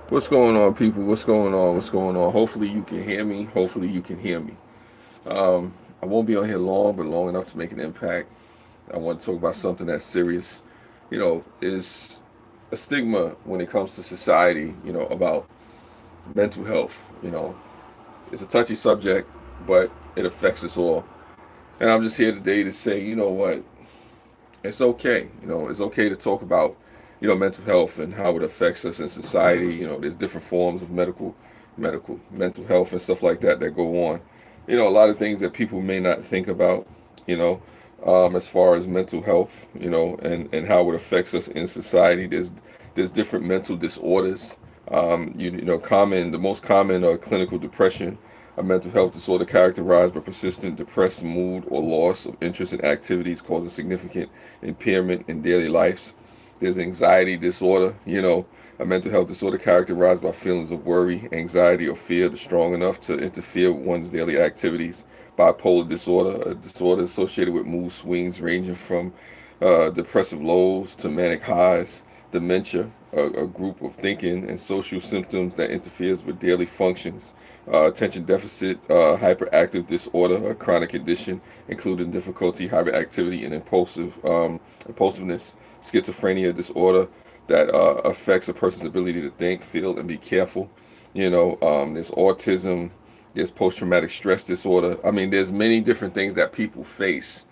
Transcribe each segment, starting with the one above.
What's going on, people? What's going on? What's going on? Hopefully you can hear me. Hopefully you can hear me. I won't be on here long, but long enough to make an impact. I want to talk about something that's serious. Is a stigma when it comes to society. About mental health. It's a touchy subject, but it affects us all. And I'm just here today to say, you know what? It's okay. It's okay to talk about, mental health and how it affects us in society. There's different forms of medical, mental health and stuff like that that go on. A lot of things that people may not think about, you know, as far as mental health, and how it affects us in society. There's different mental disorders. The most common are clinical depression, a mental health disorder characterized by persistent depressed mood or loss of interest in activities causing significant impairment in daily lives. There's anxiety disorder, a mental health disorder characterized by feelings of worry, anxiety, or fear that's strong enough to interfere with one's daily activities. Bipolar disorder, a disorder associated with mood swings ranging from depressive lows to manic highs. Dementia, a group of thinking and social symptoms that interferes with daily functions. Attention deficit hyperactive disorder, a chronic condition including difficulty, hyperactivity, and impulsiveness. Schizophrenia disorder that affects a person's ability to think, feel, and be careful. There's autism. There's post-traumatic stress disorder. I mean, there's many different things that people face,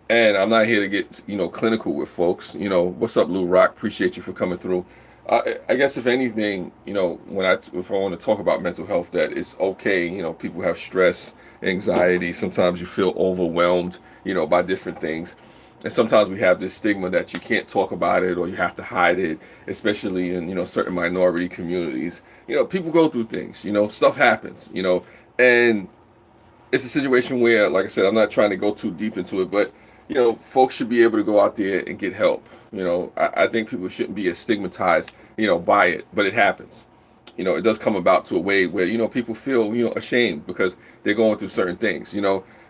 and I'm not here to get, clinical with folks. What's up, Lou Rock? Appreciate you for coming through. I guess if anything, if I want to talk about mental health, that it's okay. People have stress, anxiety. Sometimes you feel overwhelmed, by different things. And sometimes we have this stigma that you can't talk about it or you have to hide it, especially in, certain minority communities. People go through things, stuff happens, and it's a situation where, like I said, I'm not trying to go too deep into it, but folks should be able to go out there and get help. I think people shouldn't be as stigmatized, by it, but it happens. It does come about to a way where people feel ashamed because they're going through certain things.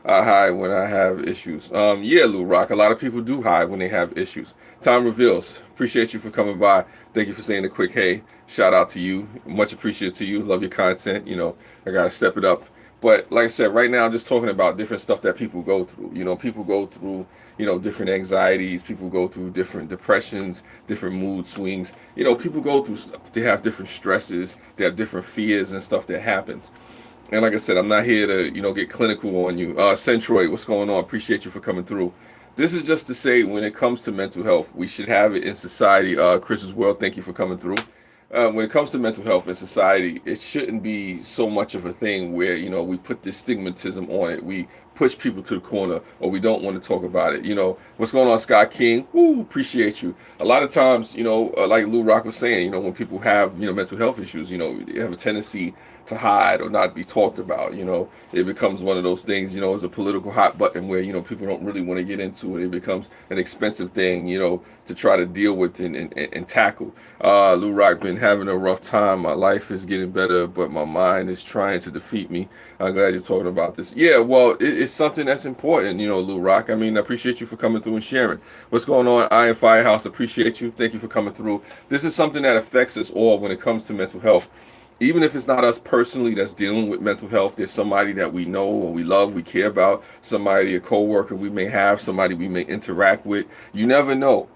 I hide when I have issues. Yeah, Lou Rock. A lot of people do hide when they have issues. Time reveals. Appreciate you for coming by. Thank you for saying a quick hey. Shout out to you. Much appreciated to you. Love your content. I gotta step it up. But like I said, right now I'm just talking about different stuff that people go through. People go through, different anxieties. People go through different depressions, different mood swings. People go through stuff. They have different stresses. They have different fears and stuff that happens. And like I said, I'm not here to, get clinical on you. Centroid, what's going on? Appreciate you for coming through. This is just to say, when it comes to mental health, we should have it in society. Chris's World, thank you for coming through. When it comes to mental health in society, it shouldn't be so much of a thing where we put this stigmatism on it. We push people to the corner, or we don't want to talk about it. What's going on, Scott King? Woo, appreciate you. A lot of times, like Lou Rock was saying, when people have mental health issues, they have a tendency to hide or not be talked about. It becomes one of those things. It's a political hot button where people don't really want to get into it. It becomes an expensive thing, to try to deal with and tackle. Lou Rock, been having a rough time. My life is getting better, but my mind is trying to defeat me. I'm glad you're talking about this. Yeah, well, it's something that's important, Lou Rock. I mean, I appreciate you for coming through and sharing. What's going on, Iron Firehouse? Appreciate you. Thank you for coming through. This is something that affects us all when it comes to mental health. Even if it's not us personally that's dealing with mental health, there's somebody that we know or we love, we care about, somebody, a coworker we may have, somebody we may interact with. You never know.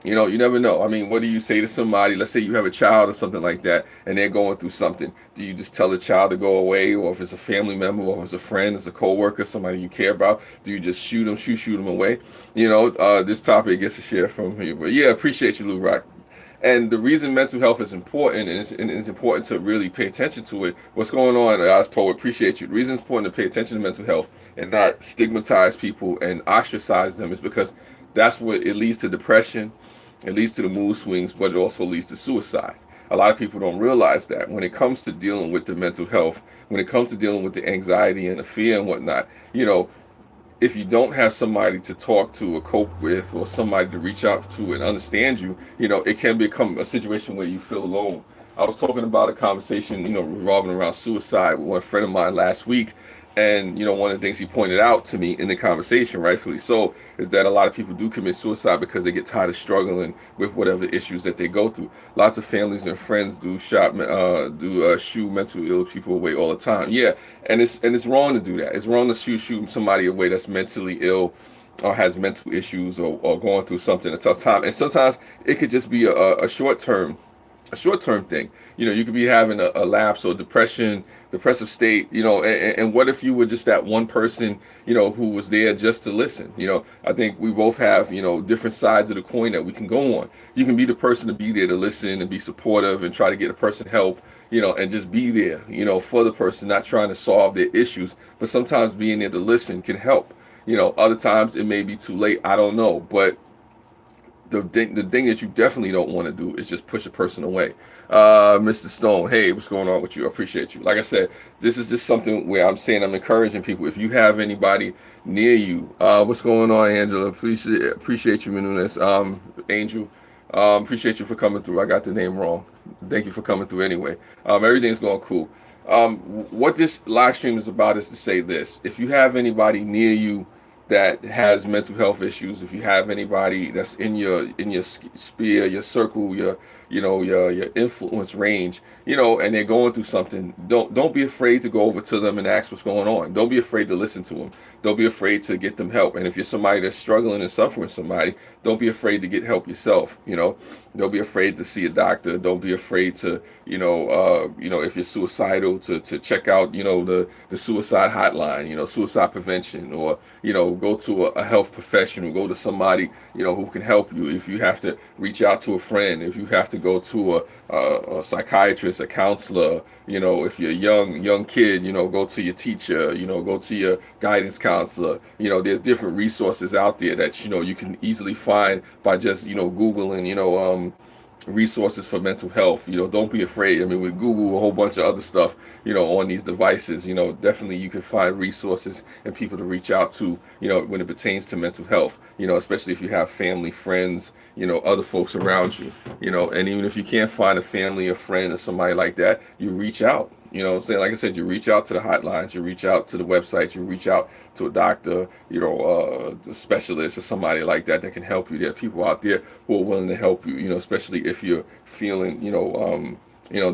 You never know. I mean, what do you say to somebody? Let's say you have a child or something like that, and they're going through something. Do you just tell the child to go away, or if it's a family member, or if it's a friend, it's a coworker, somebody you care about? Do you just shoot them away? This topic gets a share from you. But yeah, appreciate you, Lou Rock. And the reason mental health is important, and it's important to really pay attention to it. What's going on, Poet? Appreciate you. The reason it's important to pay attention to mental health and not stigmatize people and ostracize them is because that's what it leads to depression, it leads to the mood swings, but it also leads to suicide. A lot of people don't realize that when it comes to dealing with the mental health, when it comes to dealing with the anxiety and the fear and whatnot, if you don't have somebody to talk to or cope with, or somebody to reach out to and understand you, it can become a situation where you feel alone. I was talking about a conversation, revolving around suicide with one friend of mine last week, And one of the things he pointed out to me in the conversation, rightfully so, is that a lot of people do commit suicide because they get tired of struggling with whatever issues that they go through. Lots of families and friends shoo mental ill people away all the time. Yeah, and it's wrong to do that. It's wrong to shoot somebody away that's mentally ill or has mental issues, or going through something, a tough time. And sometimes it could just be a short term thing. You could be having a lapse or depressive state, and what if you were just that one person, who was there just to listen? I think we both have, different sides of the coin that we can go on. You can be the person to be there to listen and be supportive and try to get a person help, and just be there, for the person, not trying to solve their issues. But sometimes being there to listen can help. Other times it may be too late. I don't know. But the thing that you definitely don't want to do is just push a person away. Mr. Stone, hey, what's going on with you? I appreciate you. Like I said, this is just something where I'm saying I'm encouraging people. If you have anybody near you, what's going on, Angela? Appreciate you, Menunes. Angel, appreciate you for coming through. I got the name wrong. Thank you for coming through anyway. Everything's going cool. What this live stream is about is to say this: if you have anybody near you that has mental health issues, if you have anybody that's in your sphere, your circle, your influence range, and they're going through something, don't be afraid to go over to them and ask what's going on. Don't be afraid to listen to them. Don't be afraid to get them help. And if you're somebody that's struggling and suffering somebody, don't be afraid to get help yourself. Don't be afraid to see a doctor. Don't be afraid to, if you're suicidal, to check out, the suicide hotline, suicide prevention, or, go to a health professional, go to somebody, who can help you. If you have to reach out to a friend, if you have to go to a psychiatrist, a counselor, if you're a young kid, go to your teacher, go to your guidance counselor. There's different resources out there that, you can easily find by just, Googling, resources for mental health. Don't be afraid. I mean, with Google, a whole bunch of other stuff, on these devices, definitely you can find resources and people to reach out to, when it pertains to mental health, especially if you have family, friends, other folks around you, and even if you can't find a family or friend or somebody like that, you reach out. Like I said, you reach out to the hotlines, you reach out to the websites, you reach out to a doctor, a specialist or somebody like that can help you. There are people out there who are willing to help you, especially if you're feeling,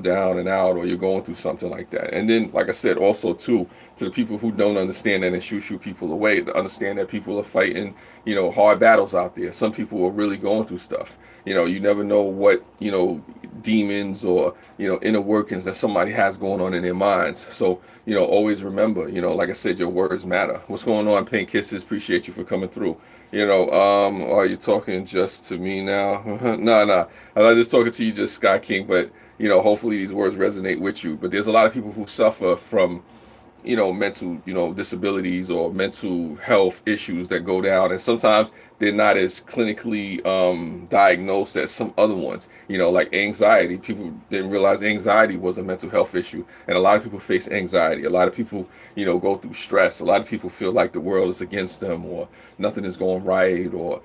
down and out, or you're going through something like that. And then, like I said, also too, to the people who don't understand that and shoo people away, to understand that people are fighting, hard battles out there. Some people are really going through stuff. You never know what, demons or, inner workings that somebody has going on in their minds. So, always remember, like I said, your words matter. What's going on, Pink Kisses? Appreciate you for coming through. Are you talking just to me now? No. I'm not just talking to you, just Sky King, but, hopefully these words resonate with you. But there's a lot of people who suffer from, mental, disabilities or mental health issues that go down. And sometimes they're not as clinically diagnosed as some other ones, like anxiety. People didn't realize anxiety was a mental health issue. And a lot of people face anxiety. A lot of people, go through stress. A lot of people feel like the world is against them, or nothing is going right, or,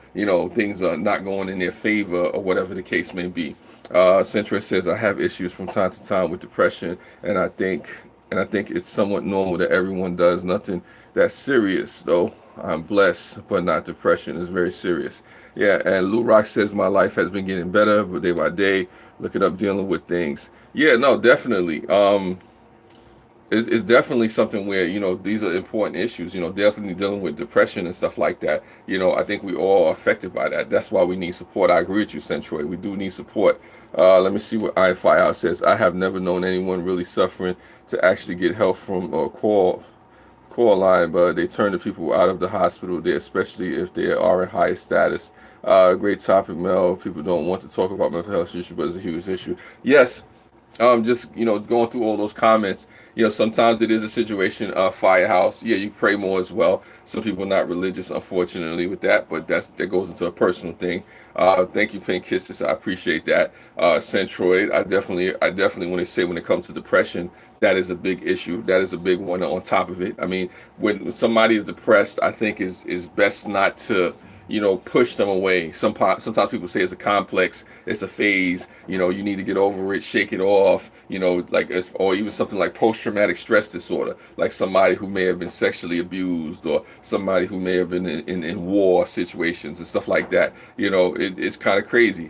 things are not going in their favor, or whatever the case may be. Centra says, I have issues from time to time with depression, and I think it's somewhat normal that everyone does. Nothing that's serious, though. I'm blessed, but not depression. Is very serious. Yeah, and Lou Rock says, my life has been getting better, but day by day. Look it up, dealing with things. Yeah, no, definitely. It's definitely something where, these are important issues, definitely dealing with depression and stuff like that. I think we all are affected by that. That's why we need support. I agree with you, Centroy. We do need support. Let me see what I says. I have never known anyone really suffering to actually get help from a call line, but they turn the people out of the hospital there, especially if they are in higher status. Great topic, Mel. People don't want to talk about mental health issues, but it's a huge issue. Yes. Just going through all those comments, sometimes it is a situation. Firehouse, yeah, you pray more as well. Some people are not religious, unfortunately, with that, but that goes into a personal thing. Thank you, Pink Kisses, I appreciate that. Centroid, I definitely want to say, when it comes to depression, that is a big issue. That is a big one. On top of it, I mean, when somebody is depressed, I think is best not to push them away. Sometimes people say it's a complex, it's a phase. You need to get over it, shake it off. Or even something like post-traumatic stress disorder, like somebody who may have been sexually abused, or somebody who may have been in war situations and stuff like that. It's kind of crazy.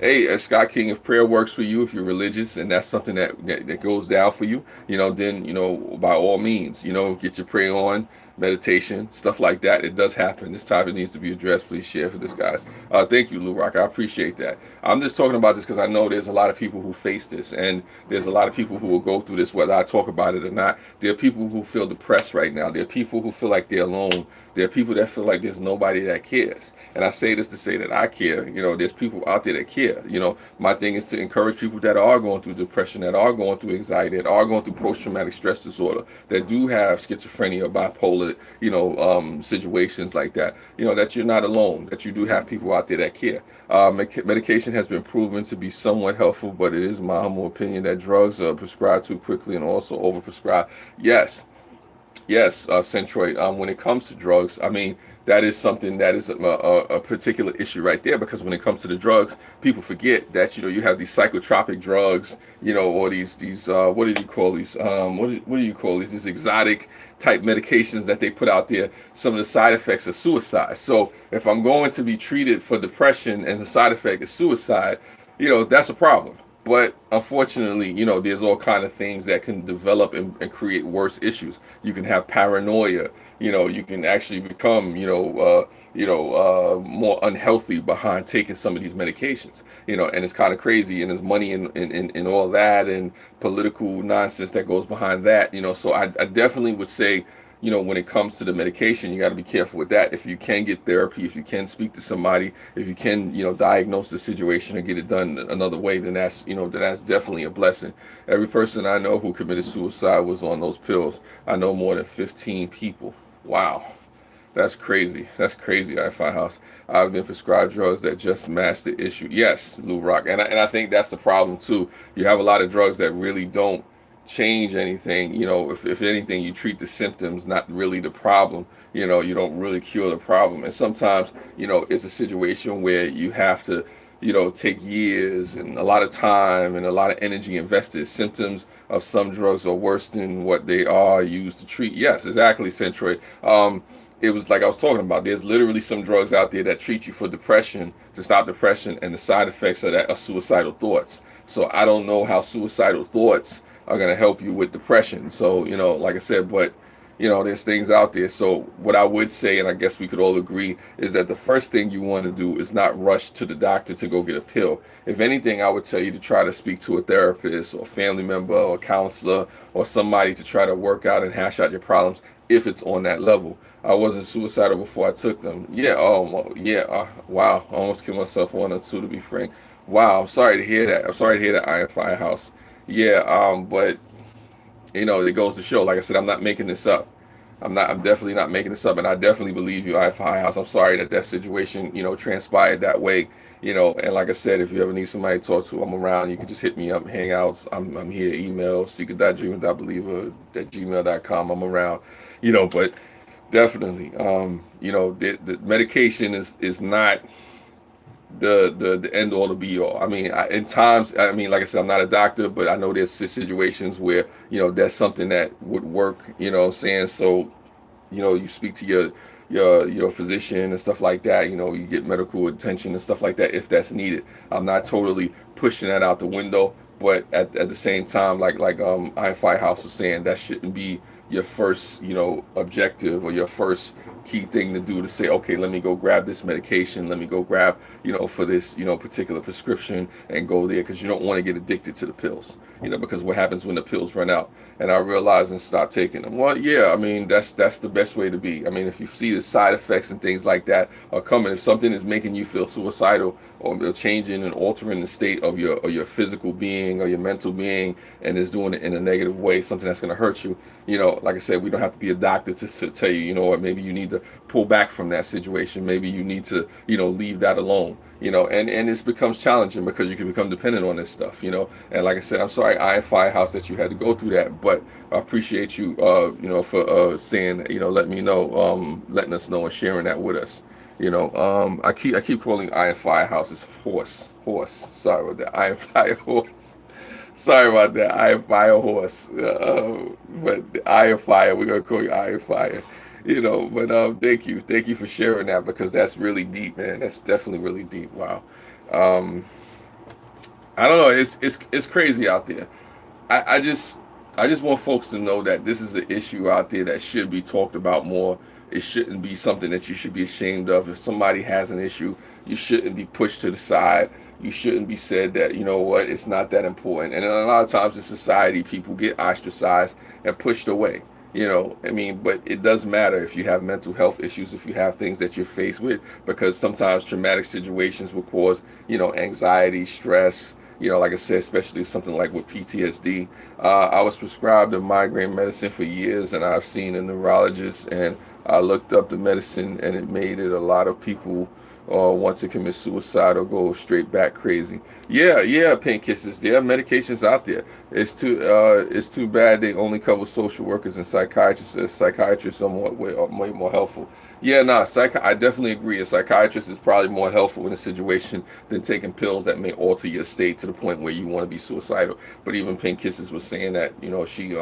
Hey, Scott King, if prayer works for you, if you're religious and that's something that goes down for you, then by all means, get your prayer on, meditation, stuff like that. It does happen. This topic needs to be addressed. Please share for this, guys. Thank you, Lou Rock. I appreciate that. I'm just talking about this because I know there's a lot of people who face this, and there's a lot of people who will go through this whether I talk about it or not. There are people who feel depressed right now. There are people who feel like they're alone. There are people that feel like there's nobody that cares. And I say this to say that I care. There's people out there that care. My thing is to encourage people that are going through depression, that are going through anxiety, that are going through post-traumatic stress disorder, that do have schizophrenia, bipolar, situations like that, that you're not alone, that you do have people out there that care. Medication has been proven to be somewhat helpful, but it is my humble opinion that drugs are prescribed too quickly and also overprescribed. Yes, Centroid. When it comes to drugs, that is something that is a particular issue right there, because when it comes to the drugs, people forget that you have these psychotropic drugs, or these what do you call these? What do you call these exotic type medications that they put out there? Some of the side effects are suicide. So if I'm going to be treated for depression and the side effect is suicide, that's a problem. But unfortunately, there's all kind of things that can develop and create worse issues. You can have paranoia. You can actually become, more unhealthy behind taking some of these medications. And it's kind of crazy. And there's money in all that, and political nonsense that goes behind that. So I definitely would say, when it comes to the medication, you got to be careful with that. If you can get therapy, if you can speak to somebody, if you can, diagnose the situation and get it done another way, then that's definitely a blessing. Every person I know who committed suicide was on those pills. I know more than 15 people. Wow. That's crazy. That's crazy, I House. I've been prescribed drugs that just mask the issue. Yes, Lou Rock. And I think that's the problem, too. You have a lot of drugs that really don't change anything. If anything, you treat the symptoms, not really the problem. You don't really cure the problem. And sometimes, it's a situation where you have to, take years and a lot of time and a lot of energy invested. Symptoms of some drugs are worse than what they are used to treat. Yes, exactly, Centroid. It was like I was talking about. There's literally some drugs out there that treat you for depression, to stop depression, and the side effects of that are suicidal thoughts. So I don't know how suicidal thoughts are going to help you with depression. So, like I said, but, there's things out there. So what I would say, and I guess we could all agree, is that the first thing you want to do is not rush to the doctor to go get a pill. If anything, I would tell you to try to speak to a therapist or a family member or a counselor or somebody to try to work out and hash out your problems if it's on that level. I wasn't suicidal before I took them. Yeah, wow, I almost killed myself 1 or 2, to be frank. Wow, I'm sorry to hear that. I'm sorry to hear that, Iron Firehouse. Yeah, but it goes to show, like I said, I'm not making this up. I'm definitely not making this up, and I definitely believe you, Iron Firehouse. I'm sorry that situation, transpired that way. And like I said, if you ever need somebody to talk to, I'm around. You can just hit me up, hangouts. I'm here. Email seeker.dreamer.believer@gmail.com. I'm around. But definitely, the medication is not the end all to be all. In times, like I said, I'm not a doctor, but I know there's situations where that's something that would work. What I'm saying? So you speak to your physician and stuff like that. You get medical attention and stuff like that if that's needed. I'm not totally pushing that out the window, but at the same time, like I Firehouse was saying, that shouldn't be your first objective or your first key thing to do, to say, okay, let me go grab this medication, let me go grab for this particular prescription and go there, because you don't want to get addicted to the pills, because what happens when the pills run out? And I realize and stop taking them. Well, yeah, that's the best way to be. If you see the side effects and things like that are coming, if something is making you feel suicidal or changing and altering the state of your physical being or your mental being, and is doing it in a negative way, something that's going to hurt you, like I said, we don't have to be a doctor to tell you, what, maybe you need to pull back from that situation. Maybe you need to, leave that alone. And it becomes challenging because you can become dependent on this stuff. And like I said, I'm sorry, Iron Firehouse, that you had to go through that, but I appreciate you, for saying, let me know, letting us know and sharing that with us. I keep calling Iron Firehouse is horse. Sorry about that, Iron Fire Horse. Sorry about that, Iron Fire Horse. But the Iron Fire, we're gonna call you Iron Fire. But thank you for sharing that because that's really deep, man. That's definitely really deep. Wow. Um, I don't know. It's crazy out there. I just want folks to know that this is an issue out there that should be talked about more. It shouldn't be something that you should be ashamed of. If somebody has an issue, you shouldn't be pushed to the side. You shouldn't be said that, you know what, it's not that important. And a lot of times in society, people get ostracized and pushed away. I mean, but it does matter if you have mental health issues, if you have things that you're faced with, because sometimes traumatic situations will cause, anxiety, stress, like I said, especially something like with PTSD. I was prescribed a migraine medicine for years, and I've seen a neurologist, and I looked up the medicine, and it made it a lot of people want to commit suicide or go straight back crazy. Yeah, yeah, pain kisses. There are medications out there. It's too bad they only cover social workers and psychiatrists. Psychiatrists are way more helpful. Yeah, nah, I definitely agree. A psychiatrist is probably more helpful in a situation than taking pills that may alter your state to the point where you want to be suicidal. But even Pink Kisses was saying that, she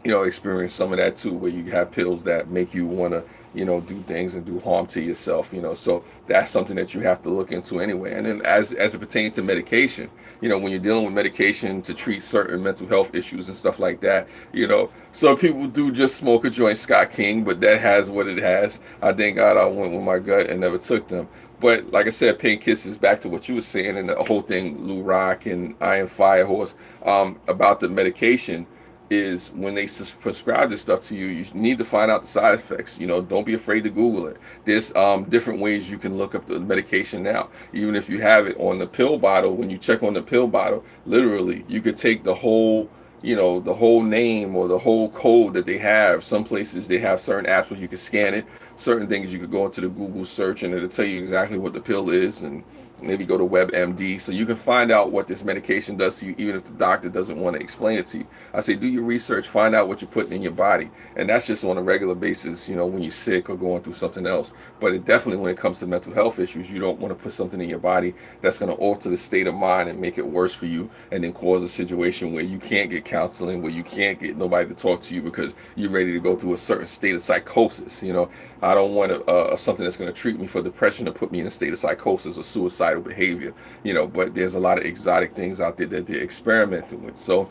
experience some of that too, where you have pills that make you want to, do things and do harm to yourself, so that's something that you have to look into anyway. And then as it pertains to medication, when you're dealing with medication to treat certain mental health issues and stuff like that, some people do just smoke a joint Scott King, but that has what it has. I thank God I went with my gut and never took them. But like I said, Pain Kisses, back to what you were saying, and the whole thing, Lou Rock and Iron Fire Horse, about the medication, is when they prescribe this stuff to you, you need to find out the side effects. Don't be afraid to Google it. There's different ways you can look up the medication now. Even if you have it on the pill bottle, when you check on the pill bottle, literally, you could take the whole name or the whole code that they have. Some places they have certain apps where you can scan it. Certain things you could go into the Google search and it'll tell you exactly what the pill is, and maybe go to WebMD so you can find out what this medication does to you, even if the doctor doesn't want to explain it to you. I say do your research, find out what you're putting in your body, and that's just on a regular basis, when you're sick or going through something else. But it definitely, when it comes to mental health issues, you don't want to put something in your body that's going to alter the state of mind and make it worse for you, and then cause a situation where you can't get counseling, where you can't get nobody to talk to you because you're ready to go through a certain state of psychosis. I don't want something that's going to treat me for depression to put me in a state of psychosis or suicidal behavior. But there's a lot of exotic things out there that they're experimenting with. So,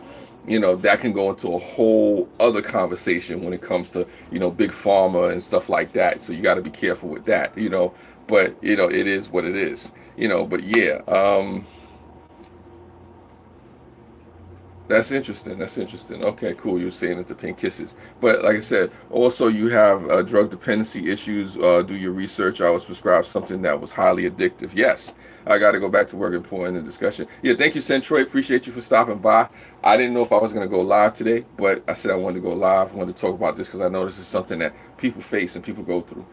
that can go into a whole other conversation when it comes to, big pharma and stuff like that. So you got to be careful with that, but, it is what it is, but yeah, that's interesting. That's interesting. Okay, cool. You were saying it to Pink Kisses. But like I said, also you have drug dependency issues. Do your research. I was prescribed something that was highly addictive. Yes, I got to go back to work and pour in the discussion. Yeah, thank you, Centroy. Appreciate you for stopping by. I didn't know if I was going to go live today, but I said I wanted to go live. I wanted to talk about this because I know this is something that people face and people go through.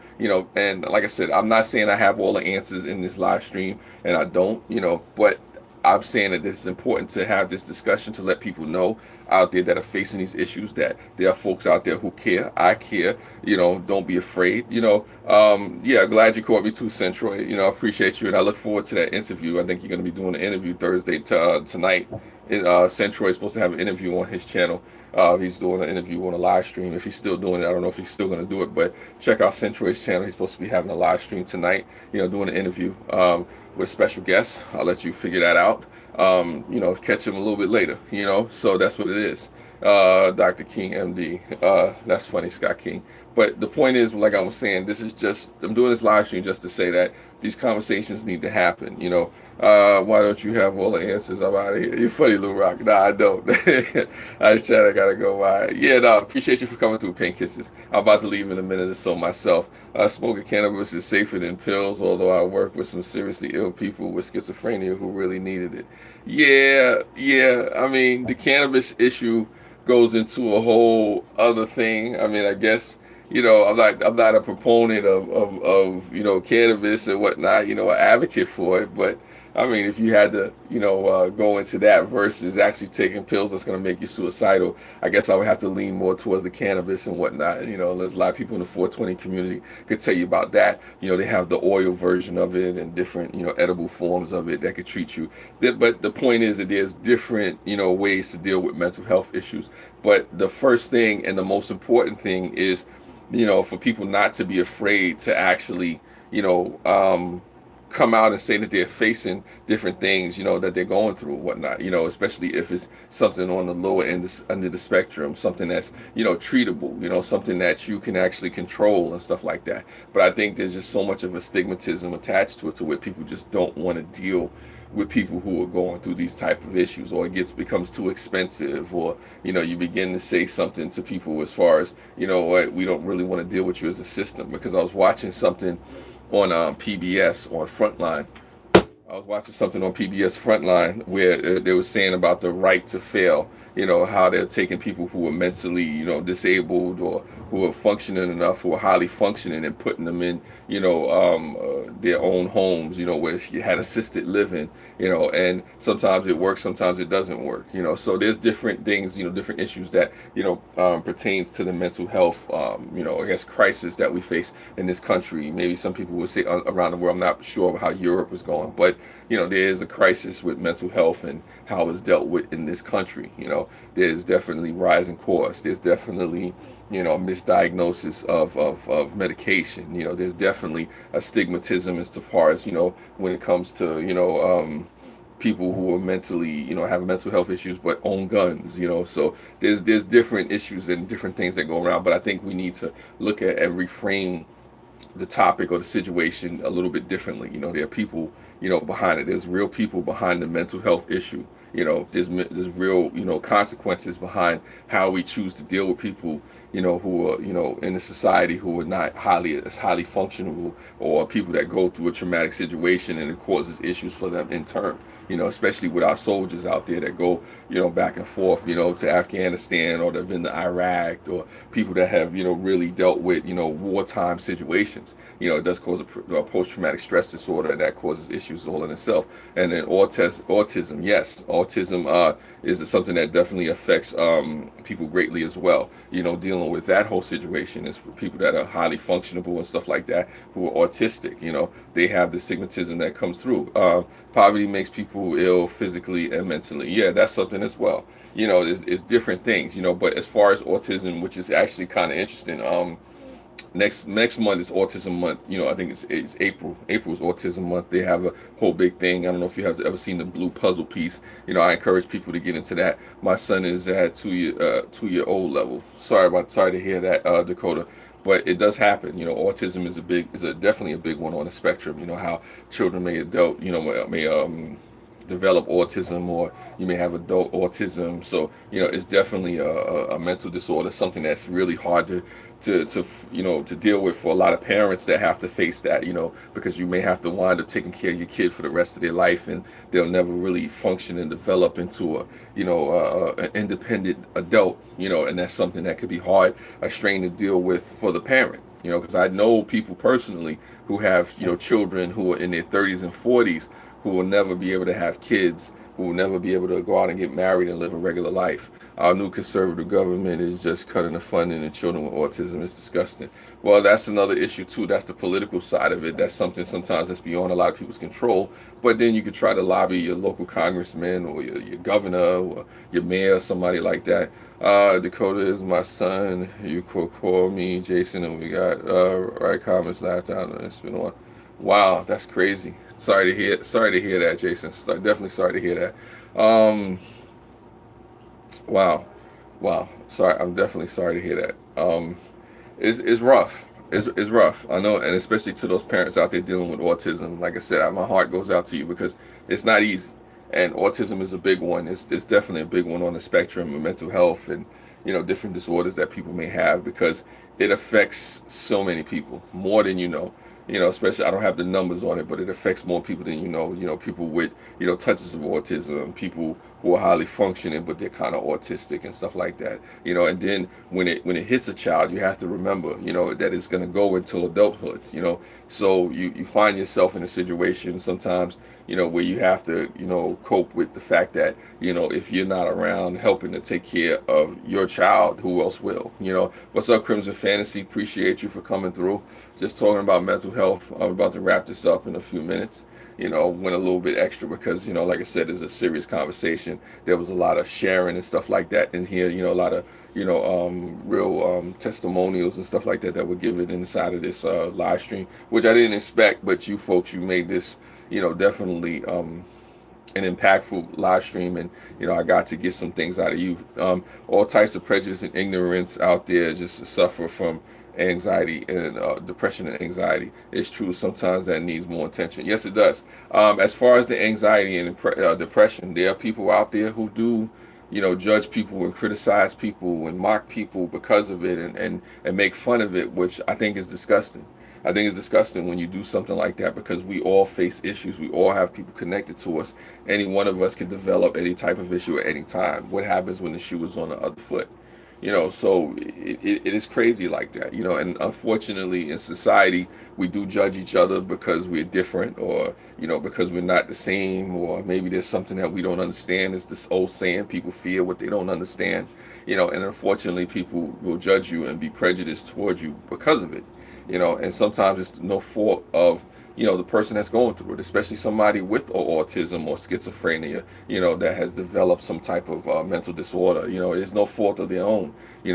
And like I said, I'm not saying I have all the answers in this live stream, and I don't, but I'm saying that this is important to have this discussion to let people know out there that are facing these issues that there are folks out there who care. I care. Don't be afraid. Yeah, glad you caught me too, Centroy. I appreciate you, and I look forward to that interview. I think you're going to be doing an interview Thursday tonight. Centroy is supposed to have an interview on his channel. He's doing an interview on a live stream. If he's still doing it, I don't know if he's still going to do it, but check out Centroy's channel. He's supposed to be having a live stream tonight, doing an interview with special guests. I'll let you figure that out. Catch him a little bit later, so that's what it is. Dr. King, MD. That's funny, Scott King. But the point is, like I was saying, I'm doing this live stream just to say that these conversations need to happen. Why don't you have all the answers? I'm out of here. You're funny, Lou Rock. Nah, I don't. I just I gotta go by. Yeah, no, appreciate you for coming through, Pink Kisses. I'm about to leave in a minute or so myself. Smoking cannabis is safer than pills, although I work with some seriously ill people with schizophrenia who really needed it. Yeah. I mean, the cannabis issue goes into a whole other thing. I mean, I guess, I'm not a proponent of cannabis and whatnot, an advocate for it, but I mean, if you had to, go into that versus actually taking pills that's going to make you suicidal, I guess I would have to lean more towards the cannabis and whatnot. There's a lot of people in the 420 community could tell you about that. They have the oil version of it and different, edible forms of it that could treat you. But the point is that there's different, ways to deal with mental health issues. But the first thing and the most important thing is, for people not to be afraid to actually, you know, um, come out and say that they're facing different things, that they're going through and whatnot, especially if it's something on the lower end, under the spectrum, something that's, treatable, something that you can actually control and stuff like that. But I think there's just so much of a stigmatism attached to it, to where people just don't want to deal with people who are going through these type of issues, or it becomes too expensive, or you begin to say something to people as far as, what, we don't really want to deal with you as a system. Because I was watching something on PBS on Frontline. I was watching something on PBS Frontline where they were saying about the right to fail. How they're taking people who are mentally, disabled, or who are functioning enough, who are highly functioning, and putting them in, their own homes, where you had assisted living, and sometimes it works, sometimes it doesn't work, So there's different things, different issues that, pertains to the mental health, I guess, crisis that we face in this country. Maybe some people would say around the world. I'm not sure how Europe is going, but there is a crisis with mental health and how it's dealt with in this country. There's definitely rising costs. There's definitely, misdiagnosis of medication. There's definitely a stigmatism as to far as, when it comes to, people who are mentally, have mental health issues but own guns. So there's different issues and different things that go around. But I think we need to look at and reframe the topic or the situation a little bit differently. There are people, behind it. There's real people behind the mental health issue. There's real, consequences behind how we choose to deal with people, who are, in the society, who are not highly functional, or people that go through a traumatic situation and it causes issues for them in turn. Especially with our soldiers out there that go, back and forth, to Afghanistan, or they've been to Iraq, or people that have, really dealt with, wartime situations. It does cause a post-traumatic stress disorder that causes issues all in itself. And then autism, yes, autism is something that definitely affects people greatly as well. Dealing with that whole situation is for people that are highly functionable and stuff like that, who are autistic. They have the stigmatism that comes through. Poverty makes people ill physically and mentally. Yeah, that's something as well. It's different things. But as far as autism, which is actually kind of interesting, next month is autism month. I think it's April. April's autism month. They have a whole big thing. I don't know if you have ever seen the blue puzzle piece. I encourage people to get into that. My son is at 2-year-old level. Sorry to hear that, Dakota. But it does happen. Autism is definitely a big one on the spectrum. How children may develop autism, or you may have adult autism. So it's definitely a mental disorder, something that's really hard to deal with for a lot of parents that have to face that, because you may have to wind up taking care of your kid for the rest of their life, and they'll never really function and develop into an independent adult, and that's something that could be hard, a strain to deal with for the parent. Because I know people personally who have, children who are in their 30s and 40s, who will never be able to have kids, who will never be able to go out and get married and live a regular life. Our new conservative government is just cutting the funding of children with autism. It's disgusting. Well, that's another issue too. That's the political side of it. That's something sometimes that's beyond a lot of people's control. But then you could try to lobby your local congressman, or your governor, or your mayor, somebody like that. Dakota is my son. You could call me Jason, and we got right comments last time. It's been on. Wow, that's crazy. Sorry to hear that, Jason. Definitely sorry to hear that. Wow. Wow. Sorry, I'm definitely sorry to hear that. It's rough. It's rough. I know, and especially to those parents out there dealing with autism. Like I said, my heart goes out to you, because it's not easy. And autism is a big one. It's definitely a big one on the spectrum of mental health, and different disorders that people may have, because it affects so many people, more than you know. Especially I don't have the numbers on it, but it affects more people than you know. People with touches of autism, people who are highly functioning, but they're kind of autistic and stuff like that. And then when it hits a child, you have to remember, that it's going to go until adulthood. So you find yourself in a situation sometimes, where you have to, cope with the fact that, if you're not around helping to take care of your child, who else will? What's up, Crimson Fantasy? Appreciate you for coming through. Just talking about mental health. I'm about to wrap this up in a few minutes. Went a little bit extra because, like I said, it's a serious conversation. There was a lot of sharing and stuff like that in here. A lot of, real testimonials and stuff like that that were given inside of this live stream, which I didn't expect. But you folks, you made this, definitely an impactful live stream, and I got to get some things out of you. All types of prejudice and ignorance out there just suffer from anxiety and depression and anxiety. It's true, sometimes that needs more attention. Yes, it does. As far as the anxiety and depression, there are people out there who do judge people and criticize people and mock people because of it, and make fun of it, which I think is disgusting. I think it's disgusting when you do something like that, because we all face issues. We all have people connected to us. Any one of us can develop any type of issue at any time. What happens when the shoe is on the other foot? So it is crazy like that. And unfortunately in society, we do judge each other because we're different, or because we're not the same, or maybe there's something that we don't understand. It's this old saying, people fear what they don't understand. And unfortunately people will judge you and be prejudiced towards you because of it. And sometimes it's no fault of the person that's going through it, especially somebody with autism or schizophrenia, that has developed some type of mental disorder. It's no fault of their own.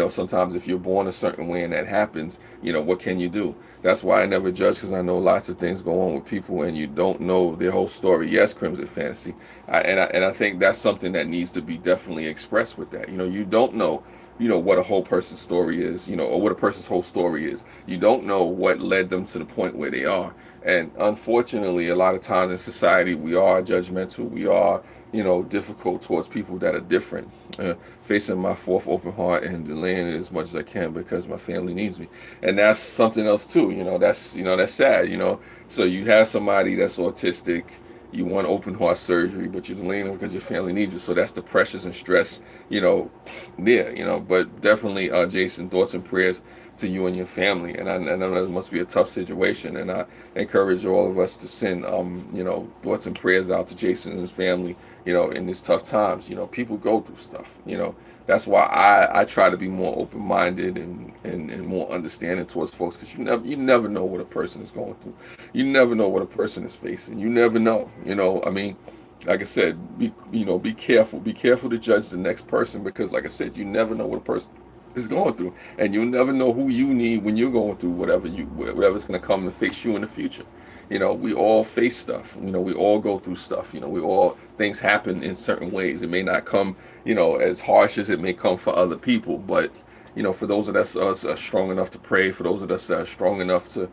Sometimes if you're born a certain way and that happens, what can you do? That's why I never judge, because I know lots of things go on with people and you don't know their whole story. Yes, Crimson Fantasy. And I think that's something that needs to be definitely expressed with that. You don't know what a whole person's story is, or what a person's whole story is. You don't know what led them to the point where they are. And unfortunately, a lot of times in society, we are judgmental. We are, difficult towards people that are different. Facing my fourth open heart and delaying it as much as I can because my family needs me. And that's something else too. That's sad. So you have somebody that's autistic. You want open heart surgery, but you're delaying it because your family needs you. So that's the pressures and stress, there. But definitely, Jason, thoughts and prayers to you and your family. And I know that must be a tough situation. And I encourage all of us to send, thoughts and prayers out to Jason and his family, in these tough times. People go through stuff. That's why I try to be more open-minded and more understanding towards folks, because you never know what a person is going through. You never know what a person is facing. You never know. I mean, like I said, be careful. Be careful to judge the next person, because, like I said, you never know what a person is going through, and you'll never know who you need when you're going through whatever's going to come and face you in the future. We all face stuff. We all go through stuff. Things happen in certain ways. It may not come, as harsh as it may come for other people, but for those of us are strong enough to pray, for those of us that are strong enough to,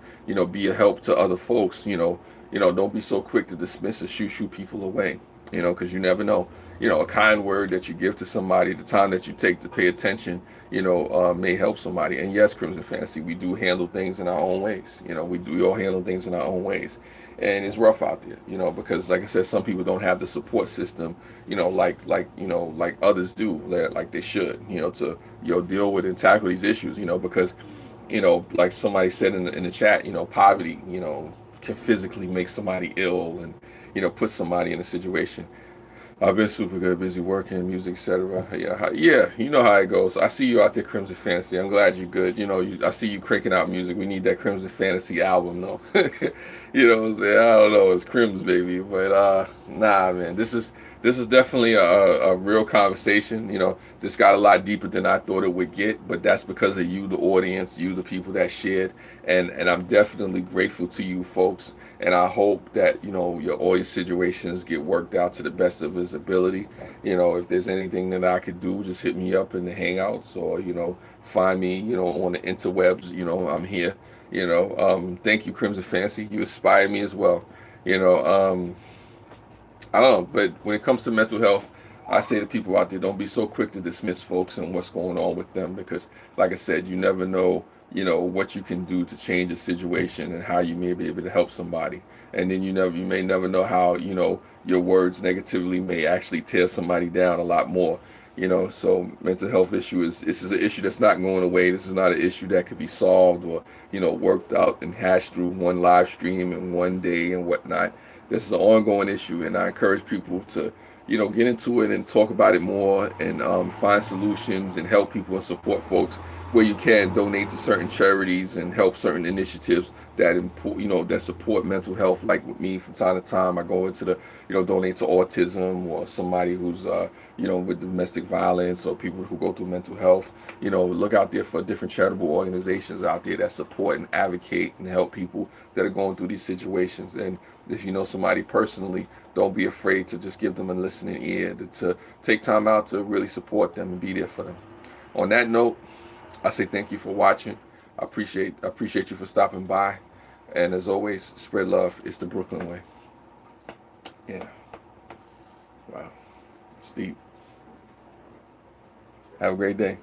be a help to other folks, don't be so quick to dismiss or shoo people away, because you never know. A kind word that you give to somebody, the time that you take to pay attention, may help somebody. And yes, Crimson Fantasy, we do handle things in our own ways. We all handle things in our own ways. And it's rough out there, because, like I said, some people don't have the support system, like others do, like they should, to, deal with and tackle these issues, because, like somebody said in the chat, poverty, can physically make somebody ill and, put somebody in a situation. I've been super good, busy working, music, etc. Yeah, you know how it goes. I see you out there, Crimson Fantasy. I'm glad you're good. I see you cranking out music. We need that Crimson Fantasy album, though. You know what I'm saying? I don't know, it's Crims, baby, but nah, man. This was definitely a real conversation. This got a lot deeper than I thought it would get, but that's because of you, the audience, you, the people that shared, and I'm definitely grateful to you folks. And I hope that all your situations get worked out to the best of his ability. If there's anything that I could do, just hit me up in the Hangouts, or find me on the interwebs. I'm here. Thank you, Crimson Fancy. You inspire me as well. I don't know, but when it comes to mental health, I say to people out there, don't be so quick to dismiss folks and what's going on with them, because, like I said, you never know, what you can do to change a situation and how you may be able to help somebody. And then you may never know how, your words negatively may actually tear somebody down a lot more. So mental health issue is this is an issue that's not going away. This is not an issue that could be solved or, worked out and hashed through one live stream in one day and whatnot. This is an ongoing issue, and I encourage people to, get into it and talk about it more, and find solutions and help people and support folks where you can. Donate to certain charities and help certain initiatives that support mental health. Like with me, from time to time, I go into the, donate to autism, or somebody who's, with domestic violence, or people who go through mental health. Look out there for different charitable organizations out there that support and advocate and help people that are going through these situations. And if you know somebody personally, don't be afraid to just give them a listening ear, to take time out to really support them and be there for them. On that note, I say thank you for watching. I appreciate you for stopping by. And as always, spread love. It's the Brooklyn way. Yeah. Wow. Steve. Have a great day.